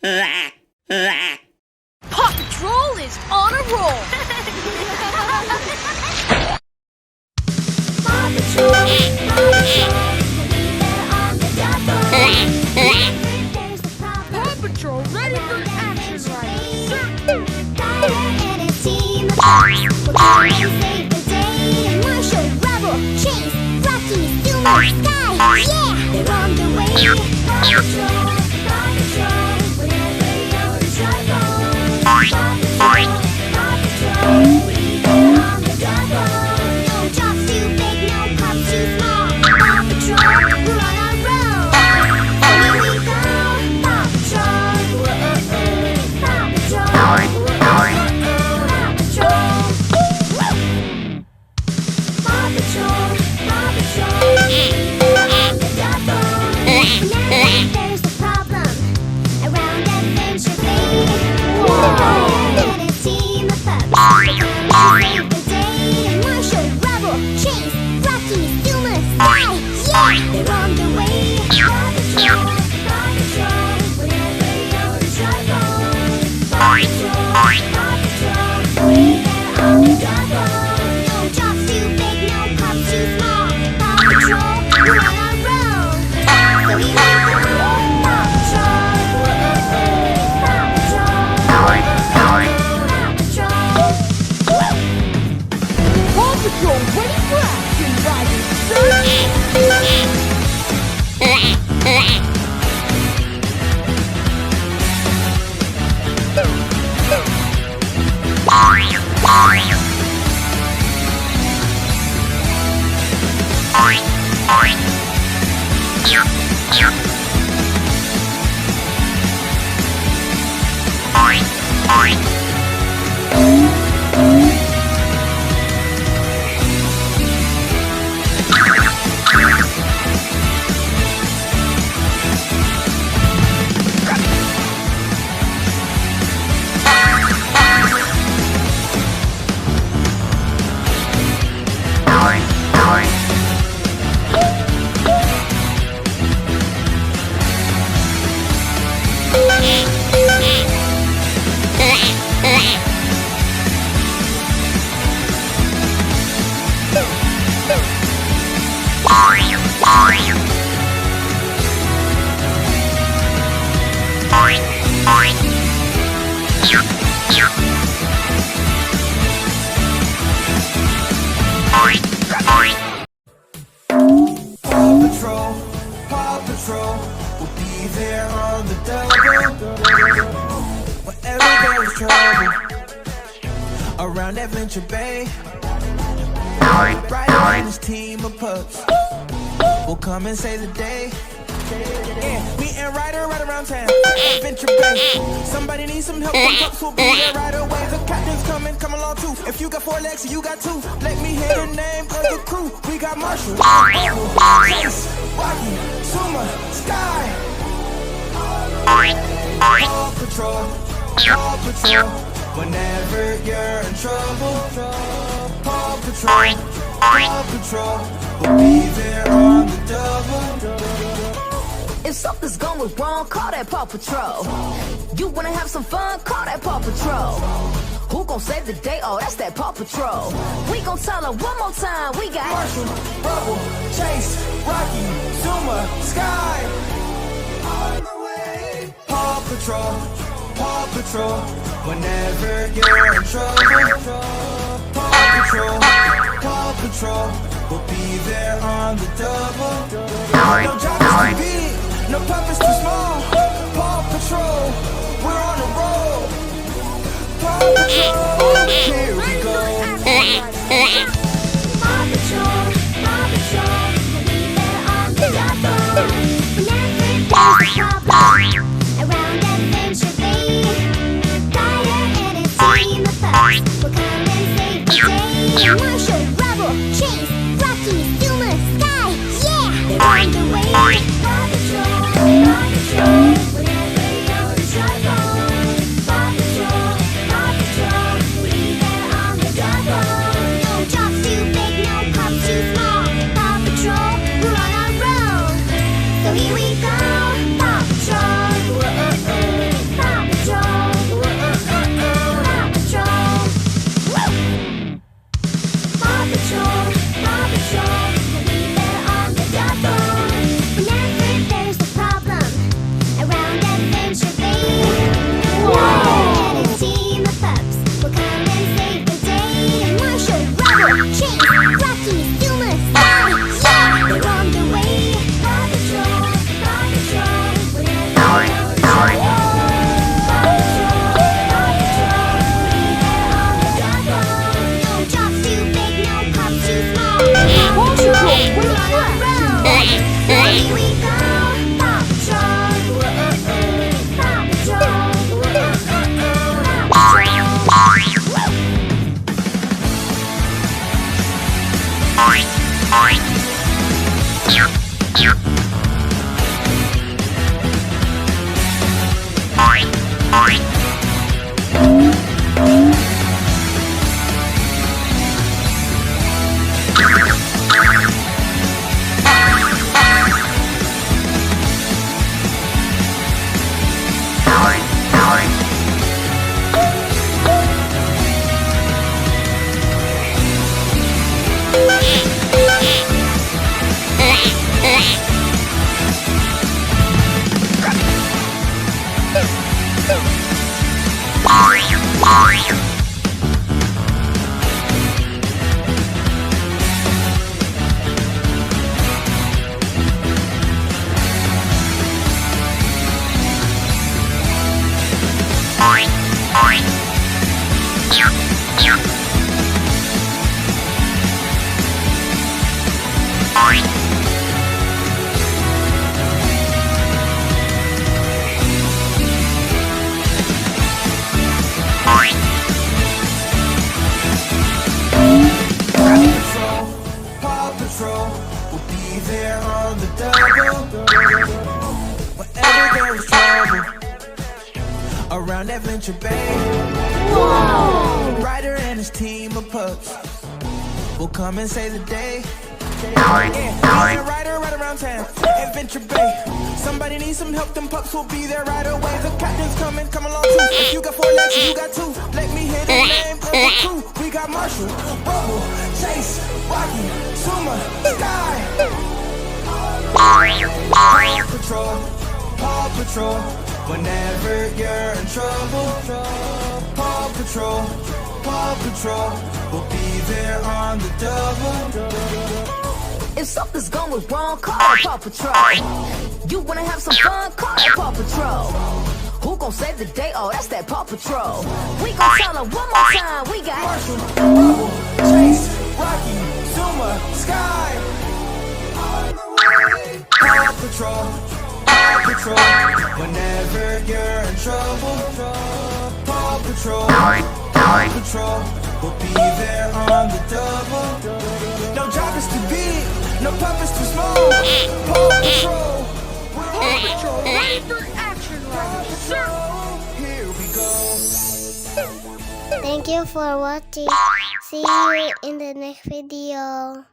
Paw Patrol is on a roll! Paw Patrol, Paw Patrol, they're on the double. There's the problem. Paw Patrol ready for action right now! Fire and a team of pups will come and save the day. Marshall, Rubble, Chase, Rocky, Silver, Skye, yeah, they're on the way. Paw Patrol, whenever you're in trouble. Paw Patrol, they're on the double. No jobs too big, no pups too small. Paw Patrol, we're on a roll. Here we go, Paw Patrol. Paw Patrol. Paw Patrol, we're on the double. Whenever there's a problem around Adventure Bay, and a team of pups will come and save the day. Marshall, Rubble, Chase, Rocky, Silver, Skye, yeah, they're on the way. Paw Patrol, whenever you're in trouble. Paw Patrol, they're on the double. No jobs too big, no pups too small. Paw Patrol, we're on a roll. So here we go, Paw Patrol. Paw Patrol. Paw Patrol ready for action right Paw Patrol will be there on the double. Whenever there's trouble around Adventure Bay, Ryder and his team of pups will come and save the day. Yeah, me and Ryder right around town, Adventure Bay. Somebody needs some help, some pups will be there right away. The captain's coming, come along too. If you got 4 legs, you got 2. Let me hear the name of the crew. We got Marshall, Chase, Rocky, Suma, Skye. Paw Patrol, whenever you're in trouble. Paw Patrol, will be there on the double. If something's going wrong, call that Paw Patrol. You wanna have some fun, call that Paw Patrol. Who gon' save the day? Oh, that's that Paw Patrol. We gon' tell them one more time, we got Marshall, Rubble, Chase, Rocky, Zuma, Skye. On the way. Paw Patrol, whenever you're in trouble. Paw Patrol, will be there on the double. No job is too big, no puppets too small. Paw Patrol, we're on the roll. Paw Patrol, here we go. Paw Patrol, we'll be there on the double. Whenever there's a problem around Adventure Bay, Ryder and a team of pups will come and save the day. Marshall, Rubble, Chase, Rocky, Silver, Skye, yeah, they're on the way. Paw Patrol, whenever you're in trouble. Paw Patrol, we'll be there Paw Patrol will be there on the double. Whenever there is trouble around Adventure Bay, Ryder and his team of pups will come and save the day. Yeah, me and Ryder right around town, Adventure Bay. Somebody needs some help, them pups will be there right away. The captain's coming, come along too. If you got 4 legs, you got 2. Let me hear the name of the crew. We got Marshall, Bubble, Chase, Rocky, Suma, Skye. Paw Patrol, Paw Patrol. Whenever you're in trouble, Paw Patrol, Paw Patrol will be there on the double. If something's going wrong, call that Paw Patrol. You wanna have some fun, call that Paw Patrol. Who gon' save the day? Oh, that's that Paw Patrol. We gon' tell them one more time. We got Marshall, Bubble, Chase, Rocky, Zuma, Skye. Paw Patrol, Paw Patrol. Whenever you're in trouble, Paw Patrol, Paw Patrol will be there on the double. No job is too big, no pup is too small. Paw Patrol, Paw Patrol, ready for action, Riders, sir! here we go. Thank you for watching. See you in the next video.